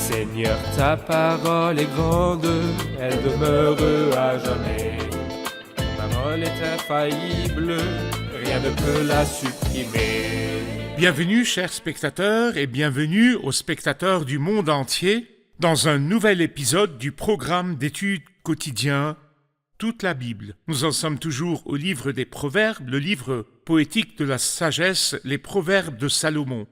Seigneur, ta parole est grande, elle demeure à jamais. Ta parole est infaillible, rien ne peut la supprimer. Bienvenue, chers spectateurs, et bienvenue aux spectateurs du monde entier dans un nouvel épisode du programme d'études quotidien Toute la Bible. Nous en sommes toujours au livre des Proverbes, le livre poétique de la sagesse, les Proverbes de Salomon.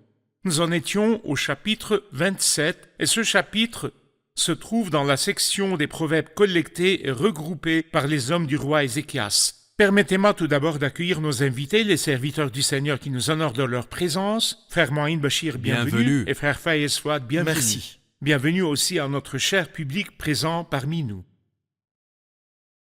Nous en étions au chapitre 27, et ce chapitre se trouve dans la section des proverbes collectés et regroupés par les hommes du roi Ézéchias. Permettez-moi tout d'abord d'accueillir nos invités, les serviteurs du Seigneur qui nous honorent de leur présence. Frère Moïn Bachir, bienvenue. Et frère Faye Eswad, bienvenue. Merci. Bienvenue aussi à notre cher public présent parmi nous.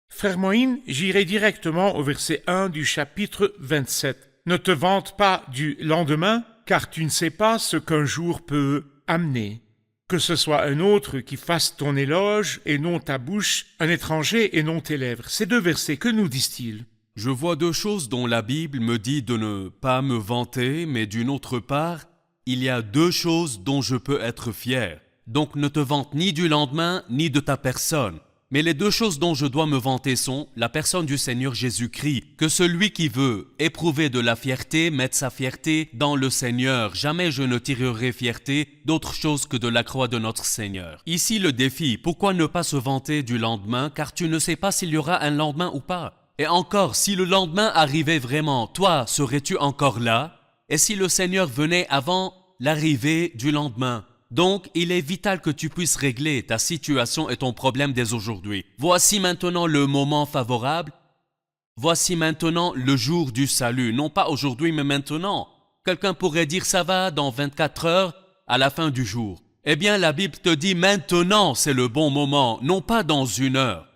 Frère Moïn, j'irai directement au verset 1 du chapitre 27. Ne te vante pas du lendemain, car tu ne sais pas ce qu'un jour peut amener. Que ce soit un autre qui fasse ton éloge et non ta bouche, un étranger et non tes lèvres. Ces deux versets, que nous disent-ils ? Je vois deux choses dont la Bible me dit de ne pas me vanter, mais d'une autre part, il y a deux choses dont je peux être fier. Donc ne te vante ni du lendemain, ni de ta personne. Mais les deux choses dont je dois me vanter sont la personne du Seigneur Jésus-Christ, que celui qui veut éprouver de la fierté mette sa fierté dans le Seigneur. Jamais je ne tirerai fierté d'autre chose que de la croix de notre Seigneur. Ici le défi, pourquoi ne pas se vanter du lendemain, car tu ne sais pas s'il y aura un lendemain ou pas. Et encore, si le lendemain arrivait vraiment, toi, serais-tu encore là? Et si le Seigneur venait avant l'arrivée du lendemain? Donc, il est vital que tu puisses régler ta situation et ton problème dès aujourd'hui. Voici maintenant le moment favorable. Voici maintenant le jour du salut. Non pas aujourd'hui, mais maintenant. Quelqu'un pourrait dire ça va dans 24 heures à la fin du jour. Eh bien, la Bible te dit maintenant c'est le bon moment, non pas dans une heure.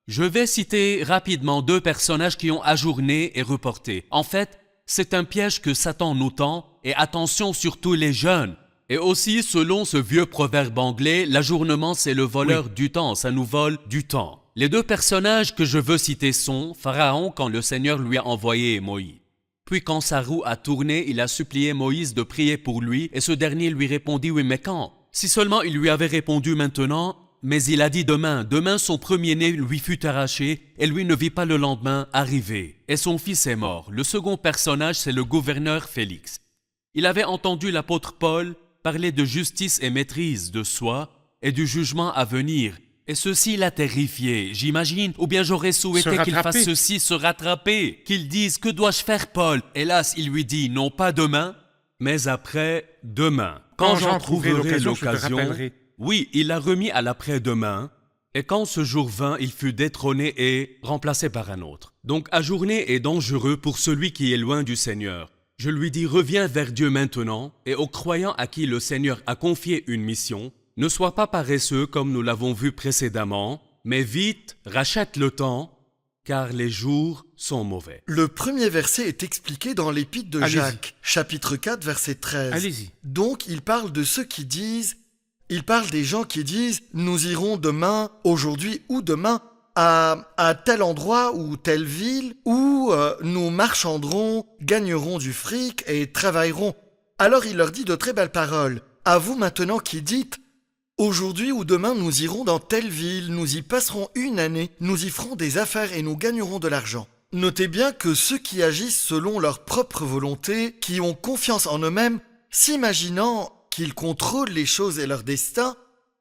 Je vais citer rapidement deux personnages qui ont ajourné et reporté. En fait, c'est un piège que Satan nous tend, et attention surtout les jeunes. Et aussi, selon ce vieux proverbe anglais, l'ajournement c'est le voleur du temps, ça nous vole du temps. Les deux personnages que je veux citer sont Pharaon quand le Seigneur lui a envoyé Moïse. Puis quand sa roue a tourné, il a supplié Moïse de prier pour lui et ce dernier lui répondit « Oui, mais quand ?» Si seulement il lui avait répondu maintenant, mais il a dit demain. Demain, son premier-né lui fut arraché et lui ne vit pas le lendemain arriver. Et son fils est mort. Le second personnage, c'est le gouverneur Félix. Il avait entendu l'apôtre Paul parler de justice et maîtrise de soi et du jugement à venir. Et ceci l'a terrifié, j'imagine. Ou bien j'aurais souhaité qu'il fasse ceci, se rattraper. Qu'il dise « Que dois-je faire, Paul ?» Hélas, il lui dit « Non pas demain, mais après demain. Quand j'en trouverai l'occasion. » Oui, il l'a remis à l'après-demain. Et quand ce jour vint, il fut détrôné et remplacé par un autre. Donc ajourner est dangereux pour celui qui est loin du Seigneur. Je lui dis, reviens vers Dieu maintenant, et aux croyants à qui le Seigneur a confié une mission, ne sois pas paresseux comme nous l'avons vu précédemment, mais vite, rachète le temps, car les jours sont mauvais. Le premier verset est expliqué dans l'épître de Jacques, chapitre 4, verset 13. Allez-y. Donc, il parle de ceux qui disent, il parle des gens qui disent, nous irons demain, aujourd'hui ou demain, à tel endroit ou telle ville où nous marchanderons, gagnerons du fric et travaillerons. Alors il leur dit de très belles paroles. À vous maintenant qui dites, aujourd'hui ou demain nous irons dans telle ville, nous y passerons une année, nous y ferons des affaires et nous gagnerons de l'argent. Notez bien que ceux qui agissent selon leur propre volonté, qui ont confiance en eux-mêmes, s'imaginant qu'ils contrôlent les choses et leur destin,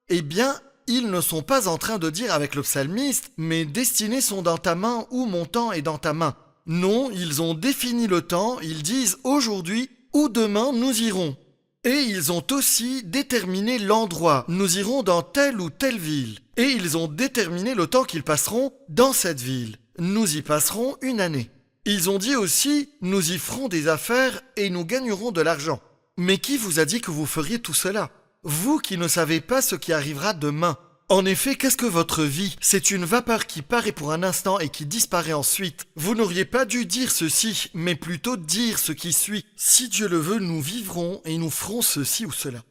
eh bien, ils ne sont pas en train de dire avec le psalmiste « Mes destinées sont dans ta main ou mon temps est dans ta main ». Non, ils ont défini le temps, ils disent « Aujourd'hui ou demain nous irons ». Et ils ont aussi déterminé l'endroit « Nous irons dans telle ou telle ville ». Et ils ont déterminé le temps qu'ils passeront dans cette ville. Nous y passerons une année. Ils ont dit aussi « Nous y ferons des affaires et nous gagnerons de l'argent ». Mais qui vous a dit que vous feriez tout cela ? Vous qui ne savez pas ce qui arrivera demain. En effet, qu'est-ce que votre vie ? C'est une vapeur qui paraît pour un instant et qui disparaît ensuite. Vous n'auriez pas dû dire ceci, mais plutôt dire ce qui suit. Si Dieu le veut, nous vivrons et nous ferons ceci ou cela.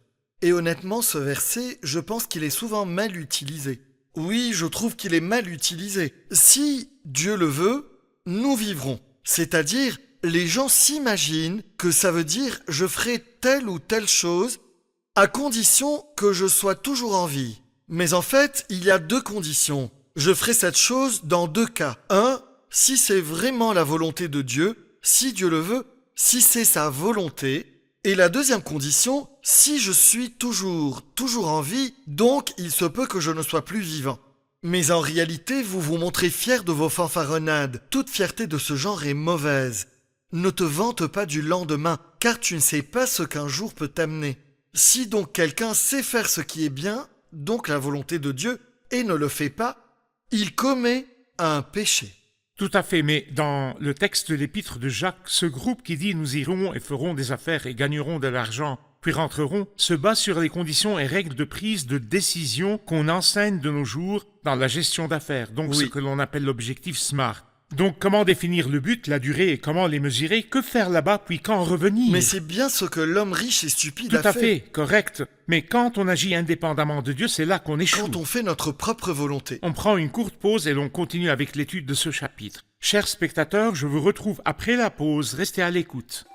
Et honnêtement, ce verset, je pense qu'il est souvent mal utilisé. Oui, je trouve qu'il est mal utilisé. Si Dieu le veut, nous vivrons. C'est-à-dire, les gens s'imaginent que ça veut dire « je ferai telle ou telle chose » à condition que je sois toujours en vie. Mais en fait, il y a 2 conditions. Je ferai cette chose dans 2 cas. 1, si c'est vraiment la volonté de Dieu, si Dieu le veut, si c'est sa volonté. Et la 2e condition, si je suis toujours en vie, donc il se peut que je ne sois plus vivant. Mais en réalité, vous vous montrez fiers de vos fanfaronnades. Toute fierté de ce genre est mauvaise. Ne te vante pas du lendemain, car tu ne sais pas ce qu'un jour peut t'amener. Si donc quelqu'un sait faire ce qui est bien, donc la volonté de Dieu, et ne le fait pas, il commet un péché. Tout à fait, mais dans le texte de l'épître de Jacques, ce groupe qui dit « nous irons et ferons des affaires et gagnerons de l'argent, puis rentrerons », se base sur les conditions et règles de prise de décision qu'on enseigne de nos jours dans la gestion d'affaires, donc ce Oui. que l'on appelle l'objectif SMART. Donc comment définir le but, la durée et comment les mesurer, que faire là-bas, puis quand revenir? Mais c'est bien ce que l'homme riche et stupide Tout a à fait, correct. Mais quand on agit indépendamment de Dieu, c'est là qu'on échoue. quand on fait notre propre volonté. On prend une courte pause et l'on continue avec l'étude de ce chapitre. Chers spectateurs, je vous retrouve après la pause. Restez à l'écoute.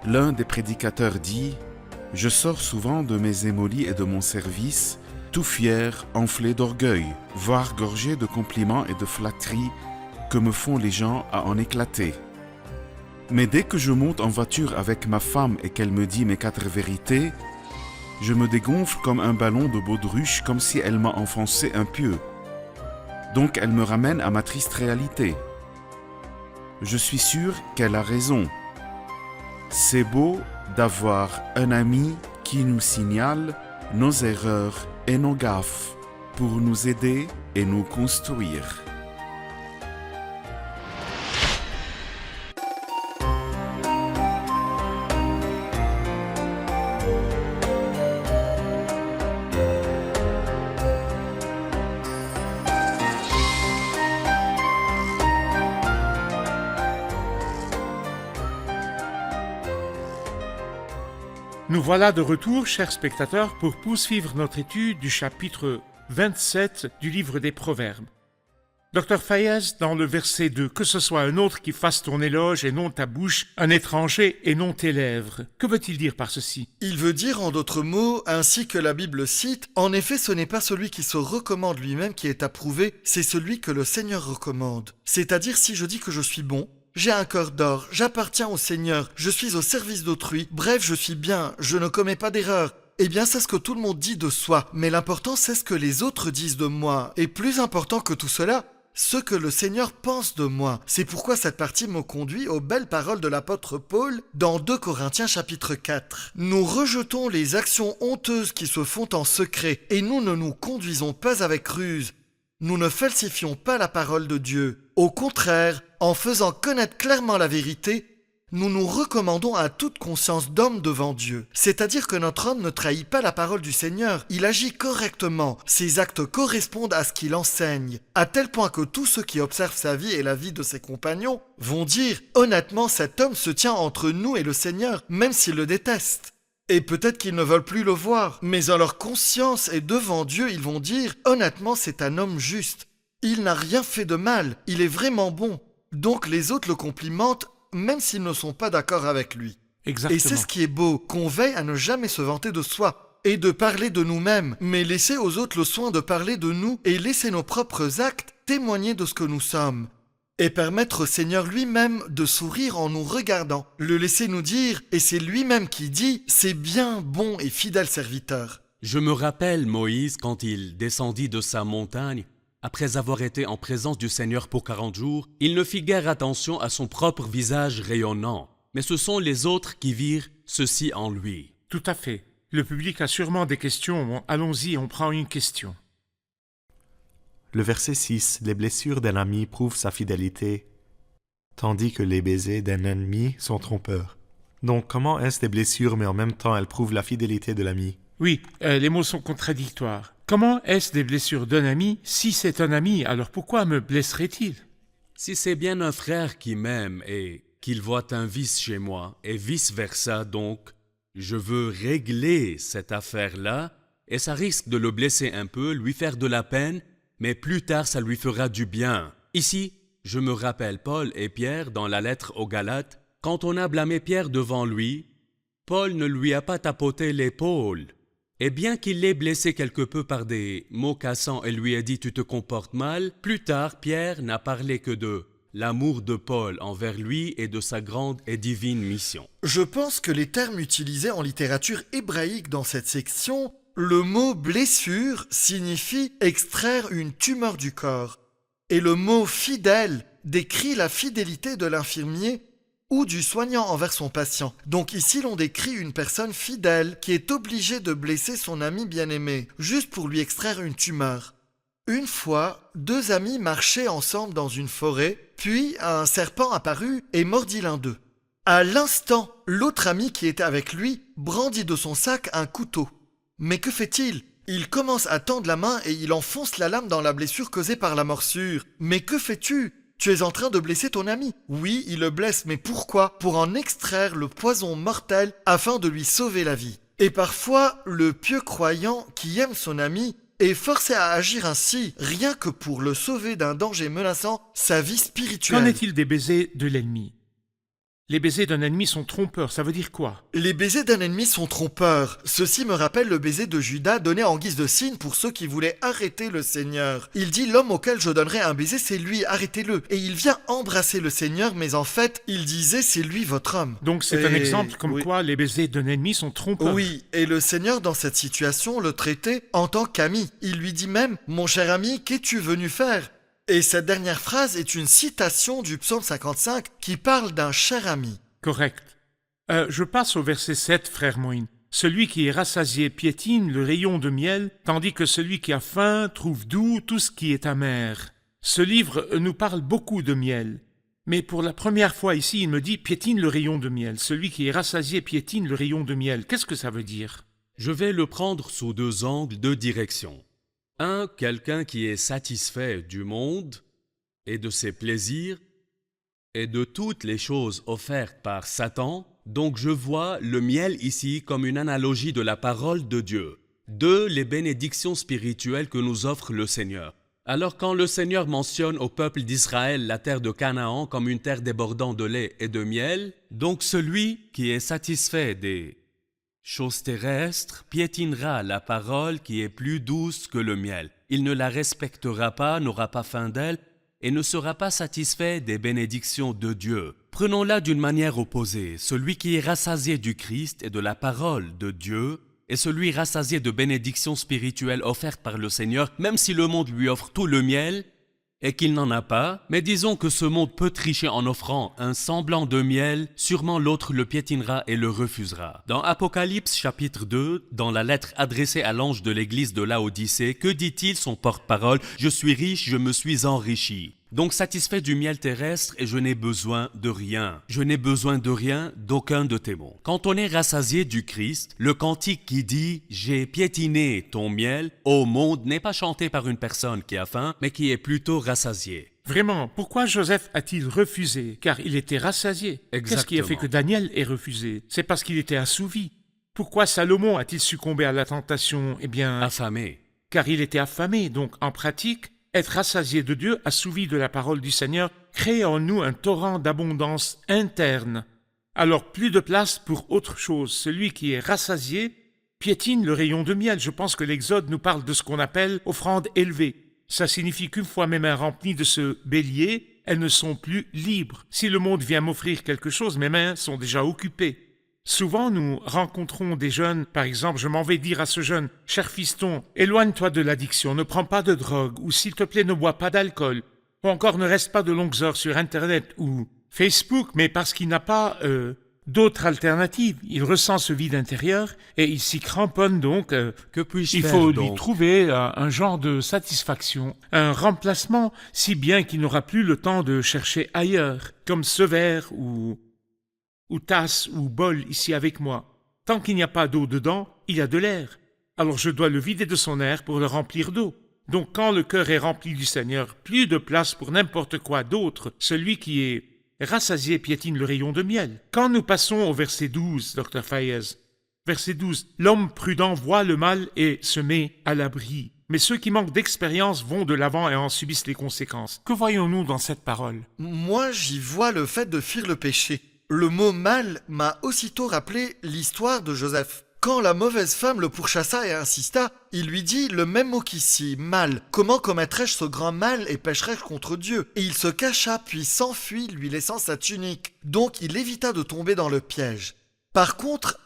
L'un des prédicateurs dit « Je sors souvent de mes émolies et de mon service, tout fier, enflé d'orgueil, voire gorgé de compliments et de flatteries que me font les gens à en éclater. Mais dès que je monte en voiture avec ma femme et qu'elle me dit mes 4 vérités, je me dégonfle comme un ballon de baudruche, comme si elle m'a enfoncé un pieu. Donc elle me ramène à ma triste réalité. Je suis sûr qu'elle a raison. C'est beau d'avoir un ami qui nous signale nos erreurs et nos gaffes pour nous aider et nous construire. » Nous voilà de retour, chers spectateurs, pour poursuivre notre étude du chapitre 27 du livre des Proverbes. Docteur Fayez, dans le verset 2, « Que ce soit un autre qui fasse ton éloge et non ta bouche, un étranger et non tes lèvres. » Que veut-il dire par ceci? Il veut dire en d'autres mots, ainsi que la Bible cite, « En effet, ce n'est pas celui qui se recommande lui-même qui est approuvé, c'est celui que le Seigneur recommande. » C'est-à-dire si je dis que je suis bon, j'ai un cœur d'or, j'appartiens au Seigneur, je suis au service d'autrui, bref, je suis bien, je ne commets pas d'erreur. Eh bien, c'est ce que tout le monde dit de soi, mais l'important, c'est ce que les autres disent de moi. Et plus important que tout cela, ce que le Seigneur pense de moi. C'est pourquoi cette partie me conduit aux belles paroles de l'apôtre Paul dans 2 Corinthiens chapitre 4. Nous rejetons les actions honteuses qui se font en secret, et nous ne nous conduisons pas avec ruse. Nous ne falsifions pas la parole de Dieu. Au contraire, en faisant connaître clairement la vérité, nous nous recommandons à toute conscience d'homme devant Dieu. C'est-à-dire que notre homme ne trahit pas la parole du Seigneur, il agit correctement, ses actes correspondent à ce qu'il enseigne, à tel point que tous ceux qui observent sa vie et la vie de ses compagnons vont dire « Honnêtement, cet homme se tient entre nous et le Seigneur, même s'ils le détestent. » Et peut-être qu'ils ne veulent plus le voir, mais en leur conscience et devant Dieu, ils vont dire « Honnêtement, c'est un homme juste. Il n'a rien fait de mal, il est vraiment bon. » Donc les autres le complimentent, même s'ils ne sont pas d'accord avec lui. Exactement. Et c'est ce qui est beau, qu'on veille à ne jamais se vanter de soi et de parler de nous-mêmes, mais laisser aux autres le soin de parler de nous et laisser nos propres actes témoigner de ce que nous sommes. Et permettre au Seigneur lui-même de sourire en nous regardant, le laisser nous dire, et c'est lui-même qui dit, c'est bien, bon et fidèle serviteur. Je me rappelle Moïse quand il descendit de sa montagne. Après avoir été en présence du Seigneur pour 40 jours, il ne fit guère attention à son propre visage rayonnant. Mais ce sont les autres qui virent ceci en lui. Tout à fait. Le public a sûrement des questions. Allons-y, on prend une question. Le verset 6, les blessures d'un ami prouvent sa fidélité, tandis que les baisers d'un ennemi sont trompeurs. Donc comment est-ce des blessures, mais en même temps elles prouvent la fidélité de l'ami? Oui, les mots sont contradictoires. Comment est-ce des blessures d'un ami? Si c'est un ami, alors pourquoi me blesserait-il? Si c'est bien un frère qui m'aime et qu'il voit un vice chez moi, et vice-versa donc, je veux régler cette affaire-là, et ça risque de le blesser un peu, lui faire de la peine, mais plus tard ça lui fera du bien. Ici, je me rappelle Paul et Pierre dans la lettre aux Galates, quand on a blâmé Pierre devant lui, Paul ne lui a pas tapoté l'épaule. Et bien qu'il l'ait blessé quelque peu par des mots cassants et lui ait dit « tu te comportes mal », plus tard, Pierre n'a parlé que de l'amour de Paul envers lui et de sa grande et divine mission. Je pense que les termes utilisés en littérature hébraïque dans cette section, le mot blessure signifie extraire une tumeur du corps. Et le mot fidèle décrit la fidélité de l'infirmier ou du soignant envers son patient. Donc ici, l'on décrit une personne fidèle qui est obligée de blesser son ami bien-aimé, juste pour lui extraire une tumeur. Une fois, 2 amis marchaient ensemble dans une forêt, puis un serpent apparut et mordit l'un d'eux. À l'instant, l'autre ami qui était avec lui brandit de son sac un couteau. Mais que fait-il ? Il commence à tendre la main et il enfonce la lame dans la blessure causée par la morsure. Mais que fais-tu ? Tu es en train de blesser ton ami. Oui, il le blesse, mais pourquoi ? Pour en extraire le poison mortel afin de lui sauver la vie. Et parfois, le pieux croyant qui aime son ami est forcé à agir ainsi, rien que pour le sauver d'un danger menaçant sa vie spirituelle. Qu'en est-il des baisers de l'ennemi ? Les baisers d'un ennemi sont trompeurs, ça veut dire quoi ? Les baisers d'un ennemi sont trompeurs. Ceci me rappelle le baiser de Judas donné en guise de signe pour ceux qui voulaient arrêter le Seigneur. Il dit « L'homme auquel je donnerai un baiser, c'est lui, arrêtez-le ». Et il vient embrasser le Seigneur, mais en fait, il disait « C'est lui votre homme ». Donc c'est un exemple comme quoi les baisers d'un ennemi sont trompeurs. Oui, et le Seigneur dans cette situation le traitait en tant qu'ami. Il lui dit même « Mon cher ami, qu'es-tu venu faire ?» Et cette dernière phrase est une citation du psaume 55 qui parle d'un cher ami. Correct. Je passe au verset 7, frère Moïne. Celui qui est rassasié piétine le rayon de miel, tandis que celui qui a faim trouve doux tout ce qui est amer. Ce livre nous parle beaucoup de miel. Mais pour la première fois ici, il me dit piétine le rayon de miel. Celui qui est rassasié piétine le rayon de miel. Qu'est-ce que ça veut dire ? Je vais le prendre sous 2 angles, 2 directions. 1. Quelqu'un qui est satisfait du monde et de ses plaisirs et de toutes les choses offertes par Satan. Donc je vois le miel ici comme une analogie de la parole de Dieu. 2. Les bénédictions spirituelles que nous offre le Seigneur. Alors quand le Seigneur mentionne au peuple d'Israël la terre de Canaan comme une terre débordant de lait et de miel, donc celui qui est satisfait des chose terrestre piétinera la parole qui est plus douce que le miel. Il ne la respectera pas, n'aura pas faim d'elle et ne sera pas satisfait des bénédictions de Dieu. Prenons-la d'une manière opposée. Celui qui est rassasié du Christ et de la parole de Dieu et celui rassasié de bénédictions spirituelles offertes par le Seigneur, même si le monde lui offre tout le miel, et qu'il n'en a pas, mais disons que ce monde peut tricher en offrant un semblant de miel, sûrement l'autre le piétinera et le refusera. Dans Apocalypse chapitre 2, dans la lettre adressée à l'ange de l'église de Laodicée, que dit-il son porte-parole ? « Je suis riche, je me suis enrichi. » Donc satisfait du miel terrestre et je n'ai besoin de rien. Je n'ai besoin de rien, d'aucun de tes mots. Quand on est rassasié du Christ, le cantique qui dit « J'ai piétiné ton miel » au monde n'est pas chanté par une personne qui a faim, mais qui est plutôt rassasiée. Vraiment, pourquoi Joseph a-t-il refusé ? Car il était rassasié. Qu'est-ce qui a fait que Daniel ait refusé ? C'est parce qu'il était assouvi. Pourquoi Salomon a-t-il succombé à la tentation ? Eh bien... affamé. Car il était affamé, donc en pratique... Être rassasié de Dieu, assouvi de la parole du Seigneur, crée en nous un torrent d'abondance interne. Alors plus de place pour autre chose. Celui qui est rassasié piétine le rayon de miel. Je pense que l'Exode nous parle de ce qu'on appelle offrande élevée. Ça signifie qu'une fois mes mains remplies de ce bélier, elles ne sont plus libres. Si le monde vient m'offrir quelque chose, mes mains sont déjà occupées. Souvent, nous rencontrons des jeunes, par exemple, je m'en vais dire à ce jeune « Cher fiston, éloigne-toi de l'addiction, ne prends pas de drogue, ou s'il te plaît, ne bois pas d'alcool, ou encore ne reste pas de longues heures sur Internet ou Facebook, mais parce qu'il n'a pas d'autres alternatives. Il ressent ce vide intérieur et il s'y cramponne donc. Que puis-je il faire, faut donc lui trouver un genre de satisfaction, un remplacement, si bien qu'il n'aura plus le temps de chercher ailleurs, comme ce verre ou tasse ou bol ici avec moi. Tant qu'il n'y a pas d'eau dedans, il y a de l'air. Alors je dois le vider de son air pour le remplir d'eau. Donc quand le cœur est rempli du Seigneur, plus de place pour n'importe quoi d'autre. Celui qui est rassasié piétine le rayon de miel. Quand nous passons au verset 12, Dr. Fayez, verset 12, « L'homme prudent voit le mal et se met à l'abri. Mais ceux qui manquent d'expérience vont de l'avant et en subissent les conséquences. » Que voyons-nous dans cette parole ? Moi, j'y vois le fait de fuir le péché. Le mot mal m'a aussitôt rappelé l'histoire de Joseph. Quand la mauvaise femme le pourchassa et insista, il lui dit le même mot qu'ici, mal. Comment commettrais-je ce grand mal et pécherais-je contre Dieu? Et il se cacha puis s'enfuit, lui laissant sa tunique. Donc il évita de tomber dans le piège. Par contre,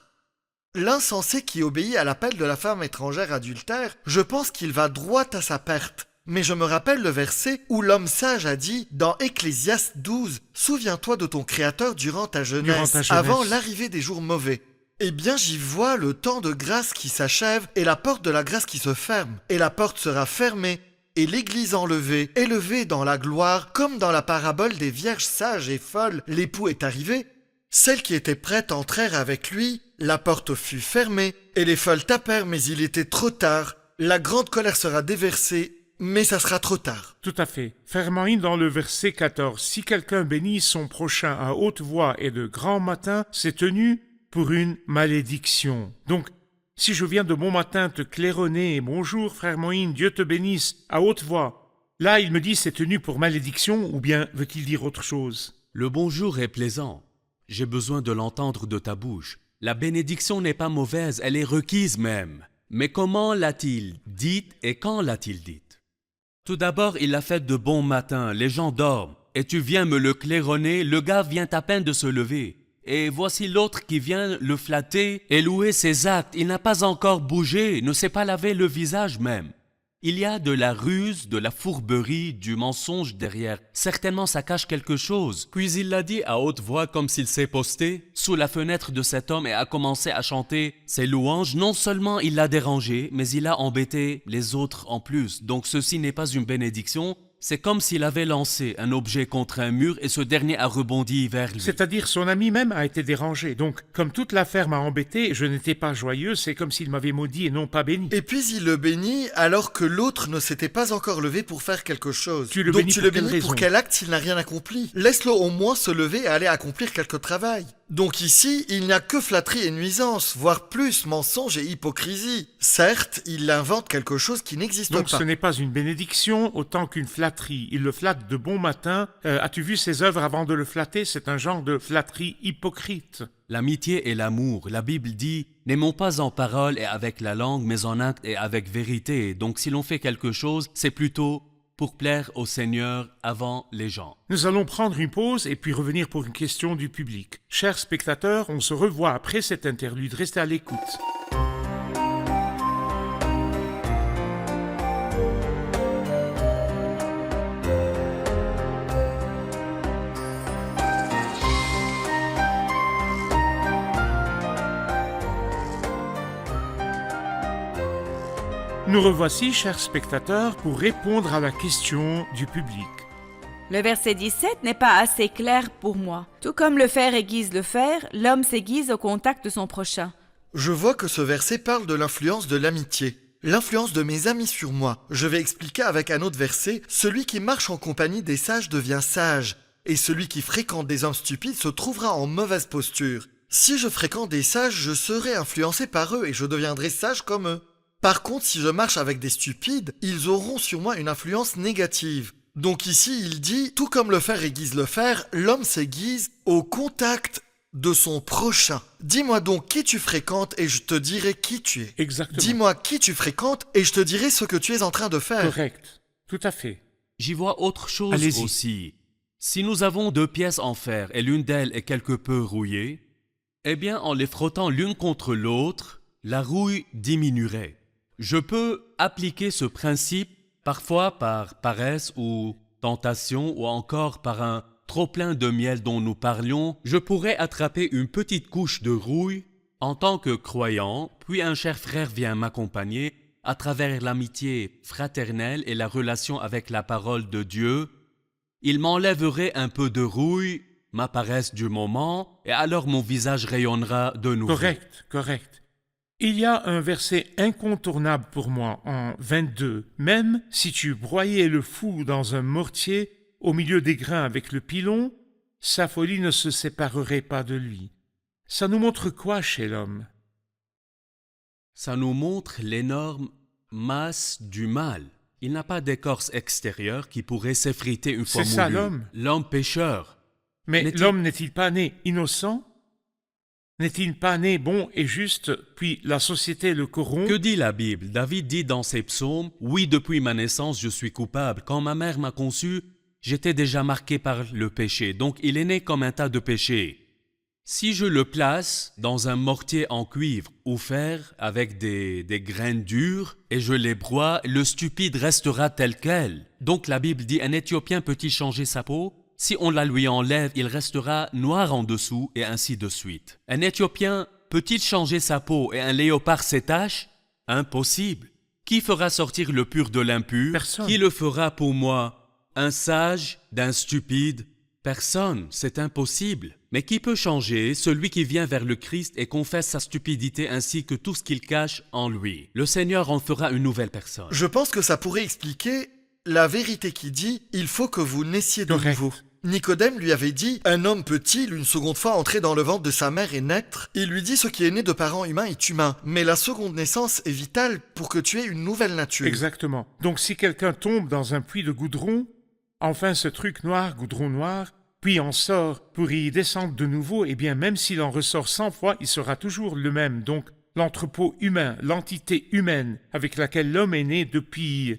l'insensé qui obéit à l'appel de la femme étrangère adultère, je pense qu'il va droit à sa perte. Mais je me rappelle le verset où l'homme sage a dit dans Ecclésiaste 12, « Souviens-toi de ton Créateur durant ta jeunesse, avant l'arrivée des jours mauvais. » Eh bien, j'y vois le temps de grâce qui s'achève et la porte de la grâce qui se ferme. Et la porte sera fermée, et l'église enlevée, élevée dans la gloire, comme dans la parabole des vierges sages et folles, l'époux est arrivé. Celles qui étaient prêtes entrèrent avec lui, la porte fut fermée, et les folles tapèrent, mais il était trop tard. La grande colère sera déversée, mais ça sera trop tard. Tout à fait. Frère Moïse, dans le verset 14, si quelqu'un bénit son prochain à haute voix et de grand matin, c'est tenu pour une malédiction. Donc, si je viens de bon matin te claironner, bonjour frère Moïse, Dieu te bénisse, à haute voix, là il me dit c'est tenu pour malédiction, ou bien veut-il dire autre chose? Le bonjour est plaisant. J'ai besoin de l'entendre de ta bouche. La bénédiction n'est pas mauvaise, elle est requise même. Mais comment l'a-t-il dite et quand l'a-t-il dite? Tout d'abord, il l'a fait de bon matin, les gens dorment. Et tu viens me le claironner, le gars vient à peine de se lever. Et voici l'autre qui vient le flatter et louer ses actes. Il n'a pas encore bougé, ne s'est pas lavé le visage même. Il y a de la ruse, de la fourberie, du mensonge derrière. Certainement ça cache quelque chose. Puis il l'a dit à haute voix comme s'il s'est posté sous la fenêtre de cet homme et a commencé à chanter ses louanges. Non seulement il l'a dérangé, mais il a embêté les autres en plus. Donc ceci n'est pas une bénédiction. C'est comme s'il avait lancé un objet contre un mur et ce dernier a rebondi vers lui. C'est-à-dire son ami même a été dérangé. Donc, comme toute l'affaire m'a embêté, je n'étais pas joyeux, c'est comme s'il m'avait maudit et non pas béni. Et puis il le bénit alors que l'autre ne s'était pas encore levé pour faire quelque chose. Tu le Donc bénis tu pour le quelle bénis pour raison? quel acte s'il n'a rien accompli? Laisse-le au moins se lever et aller accomplir quelque travail. Donc ici, il n'y a que flatterie et nuisance, voire plus, mensonge et hypocrisie. Certes, il invente quelque chose qui n'existe Donc pas. ce n'est pas une bénédiction autant qu'une flatterie. Il le flatte de bon matin. As-tu vu ses œuvres avant de le flatter? C'est un genre de flatterie hypocrite. L'amitié et l'amour, la Bible dit « N'aimons pas en parole et avec la langue, mais en acte et avec vérité. » Donc si l'on fait quelque chose, c'est plutôt pour plaire au Seigneur avant les gens. Nous allons prendre une pause et puis revenir pour une question du public. Chers spectateurs, on se revoit après cette interlude. Restez à l'écoute. Nous revoici, chers spectateurs, pour répondre à la question du public. Le verset 17 n'est pas assez clair pour moi. Tout comme le fer aiguise le fer, l'homme s'aiguise au contact de son prochain. Je vois que ce verset parle de l'influence de l'amitié. L'influence de mes amis sur moi. Je vais expliquer avec un autre verset. Celui qui marche en compagnie des sages devient sage. Et celui qui fréquente des hommes stupides se trouvera en mauvaise posture. Si je fréquente des sages, je serai influencé par eux et je deviendrai sage comme eux. Par contre, si je marche avec des stupides, ils auront sur moi une influence négative. Donc ici, il dit, tout comme le fer aiguise le fer, l'homme s'aiguise au contact de son prochain. Dis-moi donc qui tu fréquentes et je te dirai qui tu es. Exactement. Dis-moi qui tu fréquentes et je te dirai ce que tu es en train de faire. Correct. Tout à fait. J'y vois autre chose Allez-y. aussi. Si nous avons 2 pièces en fer et l'une d'elles est quelque peu rouillée, eh bien en les frottant l'une contre l'autre, la rouille diminuerait. Je peux appliquer ce principe parfois par paresse ou tentation ou encore par un trop-plein de miel dont nous parlions. Je pourrais attraper une petite couche de rouille en tant que croyant, puis un cher frère vient m'accompagner à travers l'amitié fraternelle et la relation avec la parole de Dieu. Il m'enlèverait un peu de rouille, ma paresse du moment, et alors mon visage rayonnera de nouveau. Correct, correct. Il y a un verset incontournable pour moi en 22. Même si tu broyais le fou dans un mortier au milieu des grains avec le pilon, sa folie ne se séparerait pas de lui. Ça nous montre quoi chez l'homme? Ça nous montre l'énorme masse du mal. Il n'a pas d'écorce extérieure qui pourrait s'effriter une fois C'est ça, moulu. l'homme. L'homme pécheur. Mais N'est-il- l'homme n'est-il pas né innocent? N'est-il pas né bon et juste, puis la société le corrompt? Que dit la Bible? David dit dans ses psaumes, « Oui, depuis ma naissance, je suis coupable. Quand ma mère m'a conçu, j'étais déjà marqué par le péché. Donc il est né comme un tas de péchés. Si je le place dans un mortier en cuivre ou fer avec des graines dures et je les broie, le stupide restera tel quel. Donc la Bible dit, un Éthiopien peut-il changer sa peau? Si on la lui enlève, il restera noir en dessous et ainsi de suite. Un Éthiopien peut-il changer sa peau et un léopard ses taches? Impossible. Qui fera sortir le pur de l'impur? Personne. Qui le fera pour moi? Un sage d'un stupide? Personne, c'est impossible. Mais qui peut changer? Celui qui vient vers le Christ et confesse sa stupidité ainsi que tout ce qu'il cache en lui. Le Seigneur en fera une nouvelle personne. Je pense que ça pourrait expliquer la vérité qui dit « il faut que vous naissiez de Correct. nouveau ». Nicodème lui avait dit « un homme peut-il une seconde fois entrer dans le ventre de sa mère et naître ?» Il lui dit « ce qui est né de parents humains est humain, mais la seconde naissance est vitale pour que tu aies une nouvelle nature. » Exactement. Donc si quelqu'un tombe dans un puits de goudron, enfin ce truc noir, goudron noir, puis en sort pour y descendre de nouveau, eh bien même s'il en ressort 100 fois, il sera toujours le même. Donc l'entrepôt humain, l'entité humaine avec laquelle l'homme est né depuis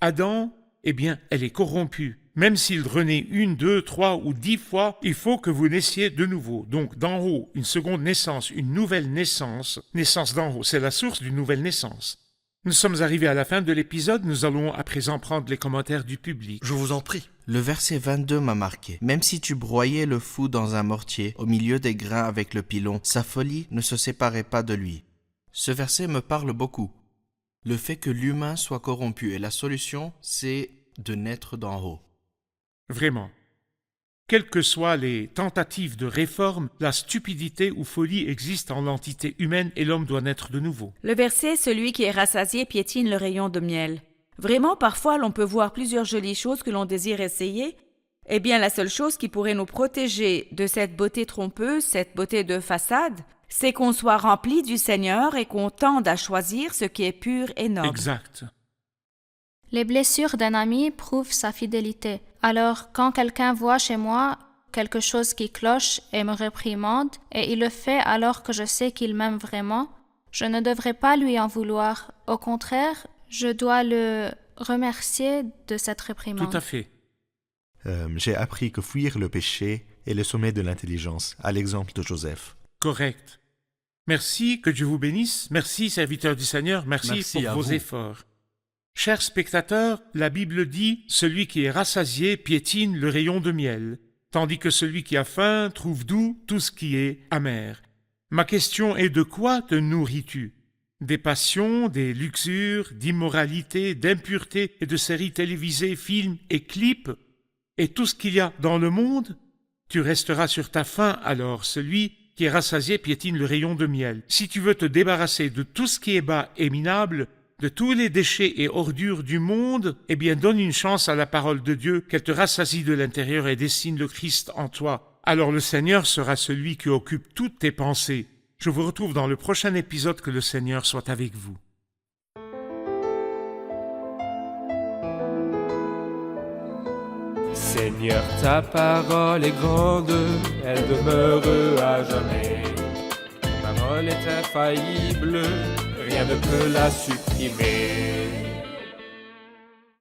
Adam, eh bien elle est corrompue. Même s'il renaît 1, 2, 3 ou 10 fois, il faut que vous naissiez de nouveau. Donc d'en haut, une seconde naissance, une nouvelle naissance, naissance d'en haut, c'est la source d'une nouvelle naissance. Nous sommes arrivés à la fin de l'épisode, nous allons à présent prendre les commentaires du public. Je vous en prie. Le verset 22 m'a marqué. Même si tu broyais le fou dans un mortier, au milieu des grains avec le pilon, sa folie ne se séparait pas de lui. Ce verset me parle beaucoup. Le fait que l'humain soit corrompu et la solution, c'est de naître d'en haut. Vraiment. Quelles que soient les tentatives de réforme, la stupidité ou folie existe en l'entité humaine et l'homme doit naître de nouveau. Le verset « Celui qui est rassasié piétine le rayon de miel ». Vraiment, parfois, l'on peut voir plusieurs jolies choses que l'on désire essayer. Eh bien, la seule chose qui pourrait nous protéger de cette beauté trompeuse, cette beauté de façade, c'est qu'on soit rempli du Seigneur et qu'on tende à choisir ce qui est pur et noble. Exact. Les blessures d'un ami prouvent sa fidélité. Alors, quand quelqu'un voit chez moi quelque chose qui cloche et me réprimande, et il le fait alors que je sais qu'il m'aime vraiment, je ne devrais pas lui en vouloir. Au contraire, je dois le remercier de cette réprimande. Tout à fait. J'ai appris que fuir le péché est le sommet de l'intelligence, à l'exemple de Joseph. Correct. Merci, que Dieu vous bénisse. Merci, serviteur du Seigneur. Merci Merci pour à vos vous. efforts. Chers spectateurs, la Bible dit « Celui qui est rassasié piétine le rayon de miel, tandis que celui qui a faim trouve doux tout ce qui est amer. » Ma question est de quoi te nourris-tu? Des passions, des luxures, d'immoralité, d'impureté et de séries télévisées, films et clips, et tout ce qu'il y a dans le monde? Tu resteras sur ta faim alors, celui qui est rassasié piétine le rayon de miel. Si tu veux te débarrasser de tout ce qui est bas et minable, de tous les déchets et ordures du monde, eh bien donne une chance à la parole de Dieu, qu'elle te rassasie de l'intérieur et dessine le Christ en toi. Alors le Seigneur sera celui qui occupe toutes tes pensées. Je vous retrouve dans le prochain épisode, que le Seigneur soit avec vous. Seigneur, ta parole est grande, elle demeure à jamais. Ta parole est infaillible, rien ne peut la supprimer.